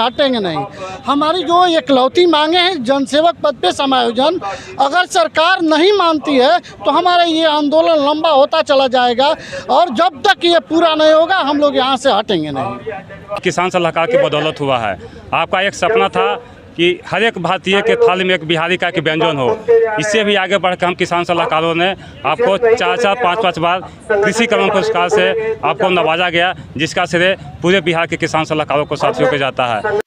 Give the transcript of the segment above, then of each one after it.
हटेंगे नहीं। हमारी जो इकलौती मांगे हैं जनसेवक पद पे समायोजन, अगर सरकार नहीं मानती है तो हमारा ये आंदोलन लंबा होता चला जाएगा और जब तक ये पूरा नहीं होगा हम लोग यहाँ से हटेंगे नहीं। किसान सलाहकार की बदौलत हुआ है। आपका एक सपना था कि हर एक भारतीय के थाली में एक बिहारी का के व्यंजन हो। इससे भी आगे बढ़कर हम किसान सलाहकारों ने आपको 4-4, 5-5 बार कृषि कर्म पुरस्कार से आपको नवाजा गया, जिसका श्रेय पूरे बिहार के किसान सलाहकारों को साथियों को जाता है।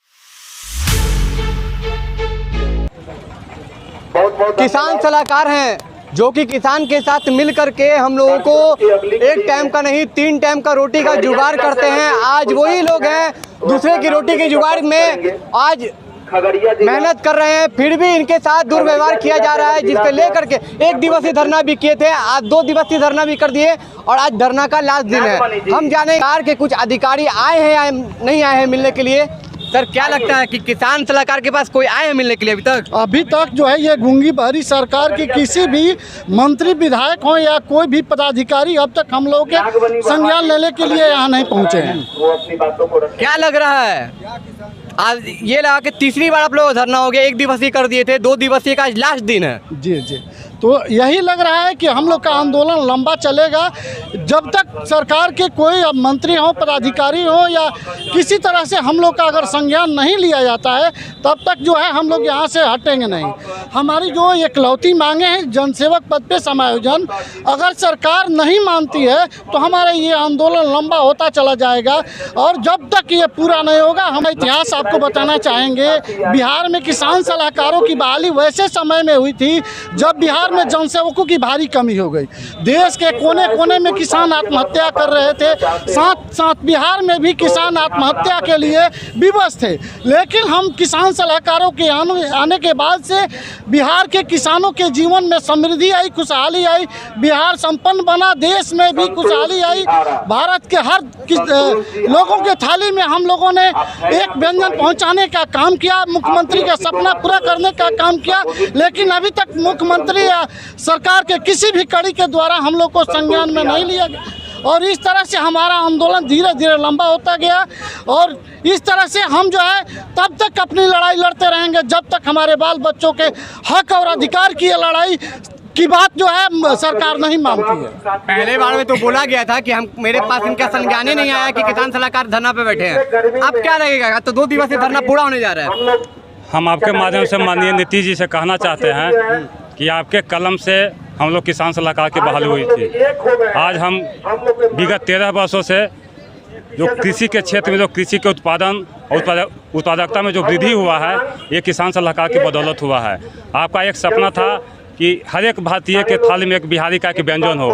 किसान सलाहकार हैं जो कि किसान के साथ मिल करके हम लोगों को एक टाइम का नहीं 3 टाइम का रोटी का जुगाड़ करते हैं। आज वही लोग हैं दूसरे की रोटी के जुगाड़ में आज मेहनत कर रहे हैं, फिर भी इनके साथ दुर्व्यवहार किया जा रहा है, जिसको लेकर के 1 दिवसीय धरना भी किए थे, आज 2 दिवसीय धरना भी कर दिए और आज धरना का लास्ट दिन है। हम जाने सरकार के कुछ अधिकारी आए हैं या नहीं आए हैं मिलने के लिए। सर क्या लगता है कि किसान सलाहकार के पास कोई आए हैं मिलने के लिए? अभी तक जो है ये गूंगी बहरी सरकार के किसी भी मंत्री विधायक हो या कोई भी पदाधिकारी अब तक हम लोग के संज्ञान लेने के लिए यहाँ नहीं पहुँचे हैं। क्या लग रहा है आज ये लगा कि तीसरी बार आप लोग धरना हो गया, 1 दिवसीय कर दिए थे, 2 दिवसीय का आज लास्ट दिन है। जी जी, तो यही लग रहा है कि हम लोग का आंदोलन लंबा चलेगा जब तक सरकार के कोई मंत्री हो, पदाधिकारी हो या किसी तरह से हम लोग का अगर संज्ञान नहीं लिया जाता है तब तक जो है हम लोग यहाँ से हटेंगे नहीं। हमारी जो इकलौती मांगे हैं जनसेवक पद पे समायोजन, अगर सरकार नहीं मानती है तो हमारा ये आंदोलन लंबा होता चला जाएगा और जब तक ये पूरा नहीं होगा। हम इतिहास आपको बताना चाहेंगे, बिहार में किसान सलाहकारों की बहाली वैसे समय में हुई थी जब बिहार में जनसेवकों की भारी कमी हो गई। देश के कोने कोने में किसान आत्महत्या कर रहे थे, साथ साथ बिहार में भी किसान आत्महत्या के लिए विवश थे। लेकिन हम किसान सलाहकारों के आने के बाद से बिहार के किसानों के जीवन में समृद्धि आई, खुशहाली आई, बिहार संपन्न बना, देश में भी खुशहाली आई। भारत के हर लोगों के थाली में हम लोगों ने एक व्यंजन पहुंचाने का काम किया, मुख्यमंत्री का सपना पूरा करने का काम किया। लेकिन अभी तक मुख्यमंत्री या सरकार के किसी भी कड़ी के द्वारा हम लोग को संज्ञान में नहीं लिया गया और इस तरह से हमारा आंदोलन धीरे धीरे लंबा होता गया और इस तरह से हम जो है तब तक अपनी लड़ाई लड़ते रहेंगे जब तक हमारे बाल बच्चों के हक और अधिकार की लड़ाई की बात जो है सरकार नहीं मानती है। पहले बार में तो बोला गया था कि हम मेरे पास इनका संज्ञान ही नहीं आया कि किसान सलाहकार धरना पे बैठे हैं। अब क्या लगेगा? तो 2 दिवसीय धरना पूरा होने जा रहा है। हम आपके माध्यम से माननीय नीतीश जी से कहना चाहते हैं कि आपके कलम से हम लोग किसान सलाहकार की बहाली हुई थी। आज हम विगत 13 वर्षों से जो कृषि के क्षेत्र में जो कृषि के उत्पादन और उत्पादकता में जो वृद्धि हुआ है ये किसान सलाहकार की बदौलत हुआ है। आपका एक सपना था कि हर एक भारतीय के थाली में एक बिहारी का के व्यंजन हो।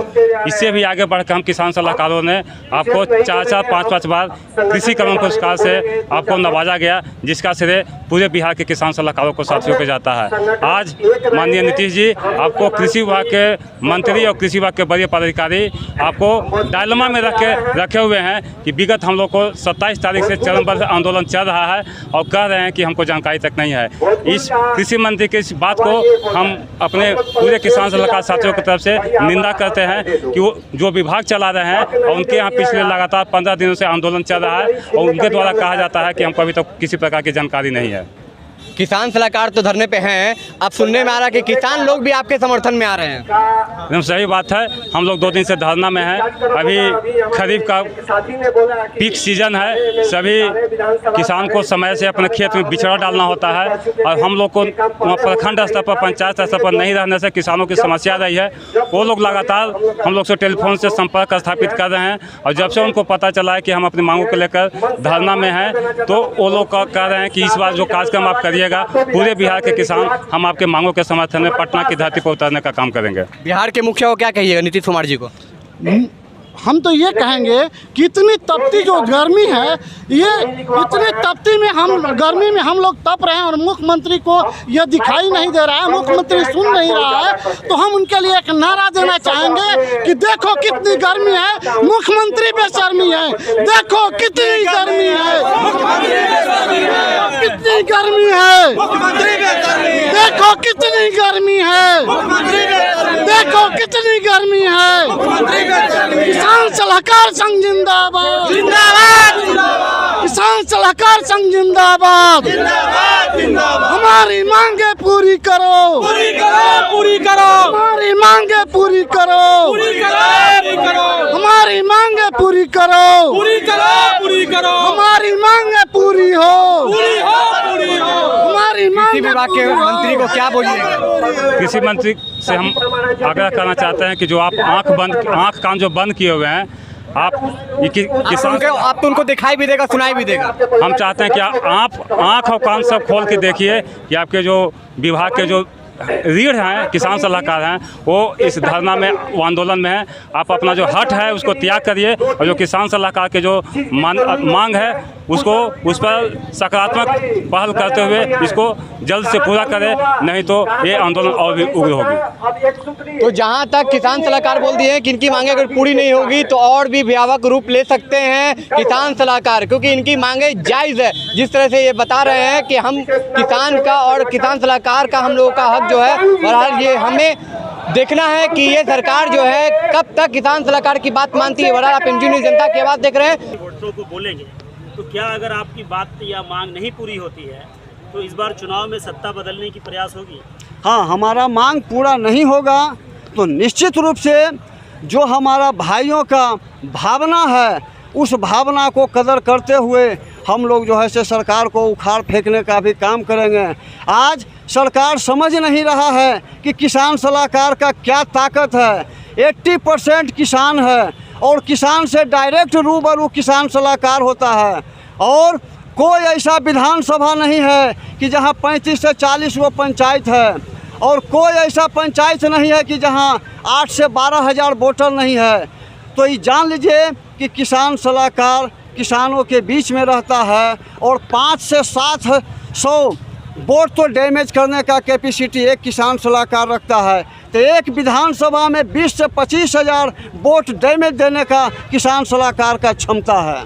इससे भी आगे बढ़कर हम किसान सलाहकारों ने आपको 4-4, 5-5 बार कृषि कर्म पुरस्कार से आपको नवाजा गया, जिसका श्रेय पूरे बिहार के किसान सलाहकारों को साथियों को जाता है। आज माननीय नीतीश जी आपको कृषि विभाग के मंत्री और कृषि विभाग के बड़े पदाधिकारी आपको डायलेमा में रखे हुए हैं कि विगत हम लोग को 27 तारीख से चरणबद्ध आंदोलन चल रहा है और कह रहे हैं कि हमको जानकारी तक नहीं है। इस कृषि मंत्री की इस बात को हम अपने पूरे किसान सलाहकार साथियों की तरफ से निंदा करते हैं कि वो जो विभाग चला रहे हैं और उनके यहाँ पिछले लगातार 15 दिनों से आंदोलन चल रहा है और उनके द्वारा कहा जाता है कि हमको अभी तक किसी प्रकार की जानकारी नहीं है। किसान सलाहकार तो धरने पे हैं, अब सुनने में आ रहा है कि किसान लोग भी आपके समर्थन में आ रहे हैं। एकदम सही बात है। हम लोग 2 दिन से धरना में हैं। अभी खरीफ का पीक सीजन है, सभी किसान को समय से अपने खेत में बिचड़ा डालना होता है और हम लोग को प्रखंड स्तर पर, पंचायत स्तर पर नहीं रहने से किसानों की समस्या रही है। वो लोग लगातार हम लोग से टेलीफोन से संपर्क स्थापित कर रहे हैं और जब से उनको पता चला है कि हम अपनी मांगों को लेकर धरना में हैं तो वो लोग कह रहे हैं कि इस बार जो कार्यक्रम आप करिएगा पूरे बिहार के किसान हम आपके मांगों के समर्थन में पटना की धरती पर उतरने का काम करेंगे। बिहार के मुखिया को क्या कहिएगा नीतीश कुमार जी को? हम तो ये कहेंगे कि इतनी तपती जो गर्मी है, ये इतनी तपती में गर्मी में हम लोग तप रहे हैं और मुख्यमंत्री को ये दिखाई नहीं दे रहा है, मुख्यमंत्री सुन नहीं रहा है। तो हम उनके लिए एक नारा देना चाहेंगे कि देखो कितनी गर्मी है, मुख्यमंत्री बेशर्मी है, देखो कितनी गर्मी है, कितनी गर्मी है, देखो कितनी गर्मी है, देखो कितनी गर्मी है। किसान सलाहकार संघ जिंदाबाद, जिंदाबाद, किसान सलाहकार संघ जिंदाबाद, हमारी मांगे पूरी करो, पूरी करो, पूरी करो, हमारी मांगे पूरी करो, पूरी करो, हमारी मांगे पूरी करो, पूरी करो, पूरी करो, हमारी मांगे पूरी हो, पूरी हो, पूरी हो, हमारी कृषि विभाग के मंत्री को क्या बोलिएगा? कृषि मंत्री से हम आग्रह करना चाहते हैं कि जो आप आँख कान जो बंद किए हुए हैं, आप किसान आप तो उनको दिखाई भी देगा, सुनाई भी देगा। हम चाहते हैं कि आप आँख और कान सब खोल के देखिए कि आपके जो विभाग के जो रीढ़ हैं, किसान सलाहकार हैं, वो इस धरना में, वो आंदोलन में है। आप अपना जो हट है उसको त्याग करिए और जो किसान सलाहकार के जो मांग है उसको उस पर सकारात्मक पहल करते हुए इसको जल्द से पूरा करें, नहीं तो ये आंदोलन और भी उग्र होगी। तो जहां तक किसान सलाहकार बोल दिए हैं कि इनकी मांगे अगर पूरी नहीं होगी तो और भी भयावह रूप ले सकते हैं किसान सलाहकार, क्योंकि इनकी मांगे जायज़ है। जिस तरह से ये बता रहे हैं कि हम किसान का और किसान सलाहकार का हम लोगों का हक जो है, बहरहाल ये हमें देखना है कि ये सरकार जो है कब तक किसान सलाहकार की बात मानती है। बहरहाल आप एमजी न्यूज़ जनता की आवाज़ देख रहे हैं। वोटरों को बोलेंगे तो क्या अगर आपकी बात या मांग नहीं पूरी होती है तो इस बार चुनाव में सत्ता बदलने की प्रयास होगी? हाँ, हमारा मांग पूरा नहीं होगा तो निश्चित रूप से जो हमारा भाइयों का भावना है उस भावना को कदर करते हुए हम लोग जो है से सरकार को उखाड़ फेंकने का भी काम करेंगे। आज सरकार समझ नहीं रहा है कि किसान सलाहकार का क्या ताकत है। 80% किसान है और किसान से डायरेक्ट रूबरू किसान सलाहकार होता है, और कोई ऐसा विधानसभा नहीं है कि जहां 35 से 40 वो पंचायत है, और कोई ऐसा पंचायत नहीं है कि जहां 8 से 12 हज़ार वोटर नहीं है। तो ये जान लीजिए कि किसान सलाहकार किसानों के बीच में रहता है और 5 से 700 वोट तो डैमेज करने का कैपेसिटी एक किसान सलाहकार रखता है। तो एक विधानसभा में 20 से 25 हज़ार वोट डैमेज देने का किसान सलाहकार का क्षमता है।